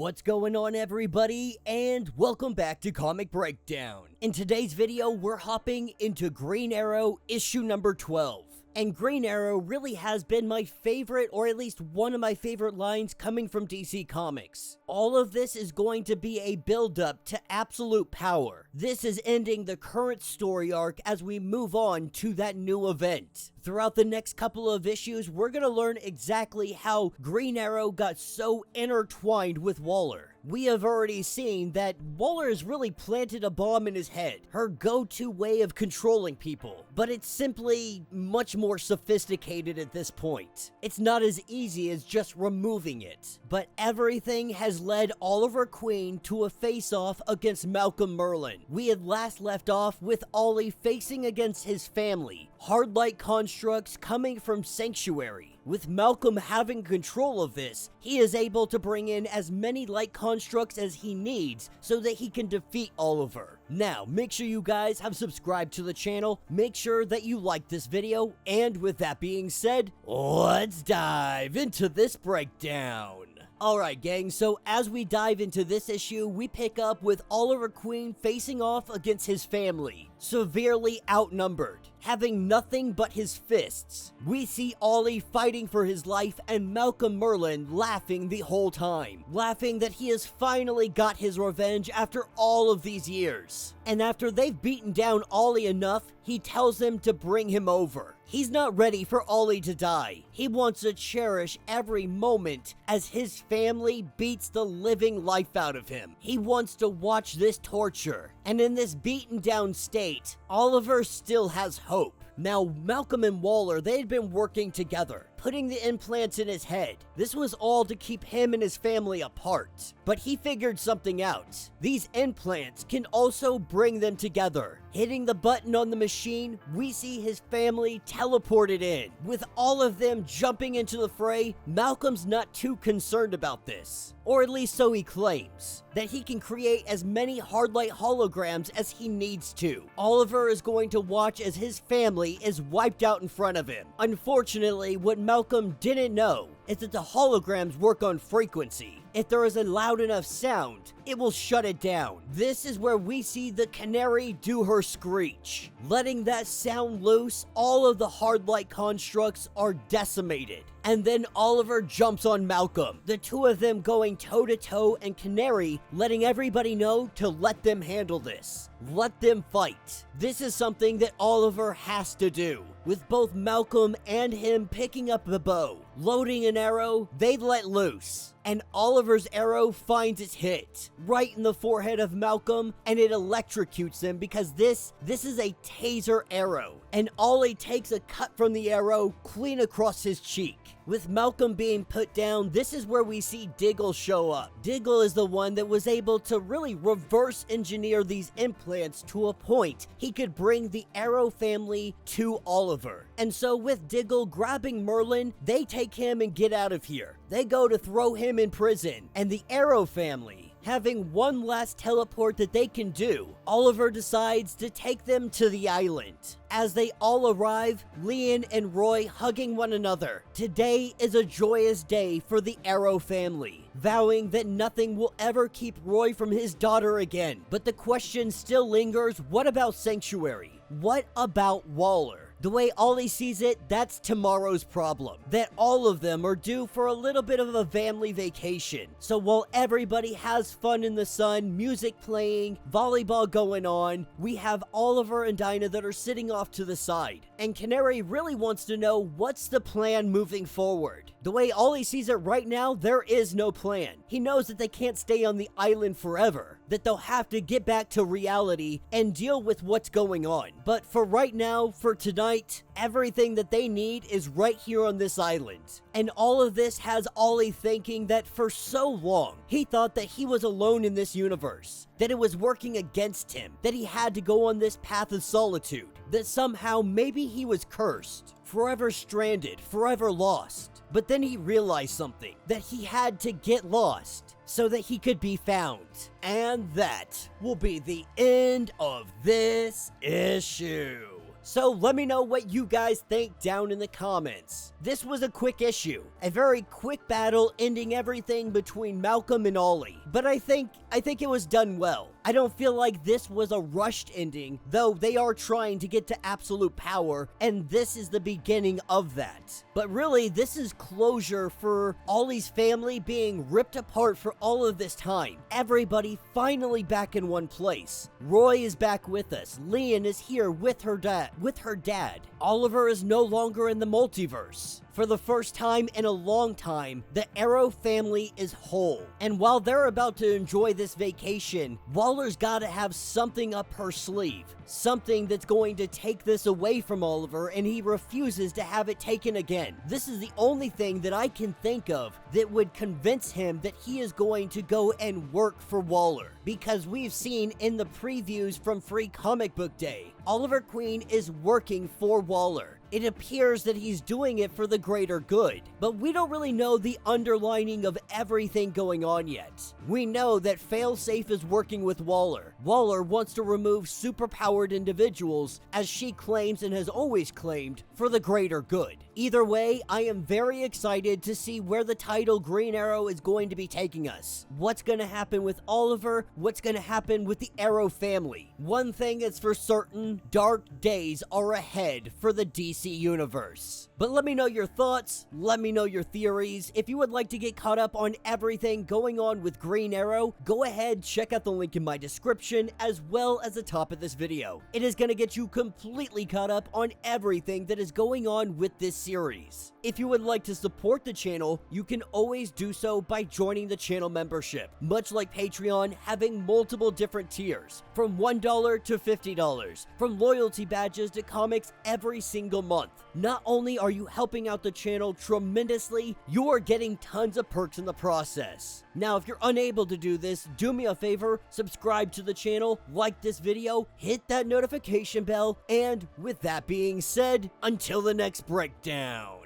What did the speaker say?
What's going on, everybody, and welcome back to Comic Breakdown. In today's video, we're hopping into Green Arrow issue number 12. And Green Arrow really has been my favorite, or at least one of my favorite lines coming from DC Comics. All of this is going to be a build-up to absolute power. This is ending the current story arc as we move on to that new event. Throughout the next couple of issues, we're going to learn exactly how Green Arrow got so intertwined with Waller. We have already seen that Waller has really planted a bomb in his head, her go-to way of controlling people, but it's simply much more sophisticated at this point. It's not as easy as just removing it, but everything has led Oliver Queen to a face-off against Malcolm Merlin. We had last left off with Ollie facing against his family, hard light constructs coming from Sanctuary. With Malcolm having control of this, he is able to bring in as many light constructs as he needs so that he can defeat Oliver. Now, make sure you guys have subscribed to the channel, make sure that you like this video, and with that being said, let's dive into this breakdown. Alright gang, so as we dive into this issue, we pick up with Oliver Queen facing off against his family, severely outnumbered, having nothing but his fists. We see Ollie fighting for his life and Malcolm Merlin laughing the whole time, laughing that he has finally got his revenge after all of these years. And after they've beaten down Ollie enough, he tells them to bring him over. He's not ready for Ollie to die. He wants to cherish every moment as his family beats the living life out of him. He wants to watch this torture. And in this beaten down state, Oliver still has hope. Now, Malcolm and Waller, they had been working together, putting the implants in his head. This was all to keep him and his family apart. But he figured something out. These implants can also bring them together. Hitting the button on the machine, we see his family teleported in. With all of them jumping into the fray, Malcolm's not too concerned about this. Or at least so he claims. That he can create as many hard light holograms as he needs to. Oliver is going to watch as his family is wiped out in front of him. Unfortunately, what Malcolm didn't know is that the holograms work on frequency. If there is a loud enough sound, it will shut it down. This is where we see the Canary do her screech. Letting that sound loose, all of the hard light constructs are decimated. And then Oliver jumps on Malcolm, the two of them going toe to toe, and Canary letting everybody know to let them handle this. Let them fight. This is something that Oliver has to do. With both Malcolm and him picking up the bow, loading an arrow, they let loose. And Oliver's arrow finds its hit right in the forehead of Malcolm, and it electrocutes him because this is a taser arrow. And Ollie takes a cut from the arrow clean across his cheek. With Malcolm being put down, this is where we see Diggle show up. Diggle is the one that was able to really reverse engineer these implants to a point he could bring the Arrow family to Oliver. And so with Diggle grabbing Merlin, they take him and get out of here. They go to throw him in prison, and the Arrow family, having one last teleport that they can do, Oliver decides to take them to the island. As they all arrive, Leon and Roy hugging one another. Today is a joyous day for the Arrow family, vowing that nothing will ever keep Roy from his daughter again. But the question still lingers, what about Sanctuary? What about Waller? The way Ollie sees it, that's tomorrow's problem. That all of them are due for a little bit of a family vacation. So while everybody has fun in the sun, music playing, volleyball going on, we have Oliver and Dinah that are sitting off to the side. And Canary really wants to know what's the plan moving forward. The way Ollie sees it right now, there is no plan. He knows that they can't stay on the island forever, that they'll have to get back to reality and deal with what's going on. But for right now, for tonight, everything that they need is right here on this island. And all of this has Ollie thinking that for so long, he thought that he was alone in this universe, that it was working against him, that he had to go on this path of solitude, that somehow maybe he was cursed, forever stranded, forever lost. But then he realized something, that he had to get lost so that he could be found. And that will be the end of this issue. So let me know what you guys think down in the comments. This was a quick issue, a very quick battle ending everything between Malcolm and Ollie, but I think it was done well. I don't feel like this was a rushed ending, though they are trying to get to absolute power, and this is the beginning of that. But really, this is closure for Ollie's family being ripped apart for all of this time. Everybody finally back in one place. Roy is back with us. Leon is here with her dad. Oliver is no longer in the multiverse. For the first time in a long time, the Arrow family is whole. And while they're about to enjoy this vacation, Waller's gotta have something up her sleeve. Something that's going to take this away from Oliver, and he refuses to have it taken again. This is the only thing that I can think of that would convince him that he is going to go and work for Waller. Because we've seen in the previews from Free Comic Book Day, Oliver Queen is working for Waller. It appears that he's doing it for the greater good, but we don't really know the underlining of everything going on yet. We know that Failsafe is working with Waller. Waller wants to remove superpowered individuals, as she claims and has always claimed, for the greater good. Either way, I am very excited to see where the title Green Arrow is going to be taking us. What's going to happen with Oliver? What's going to happen with the Arrow family? One thing is for certain, dark days are ahead for the DC universe. But let me know your thoughts, let me know your theories. If you would like to get caught up on everything going on with Green Arrow, go ahead, check out the link in my description as well as the top of this video. It is going to get you completely caught up on everything that is going on with this series. If you would like to support the channel, you can always do so by joining the channel membership. Much like Patreon, having multiple different tiers, from $1 to $50, from loyalty badges to comics every single month. Not only are you helping out the channel tremendously, you are getting tons of perks in the process. Now, if you're unable to do this, do me a favor, subscribe to the channel, like this video, hit that notification bell, and with that being said, until the next breakdown.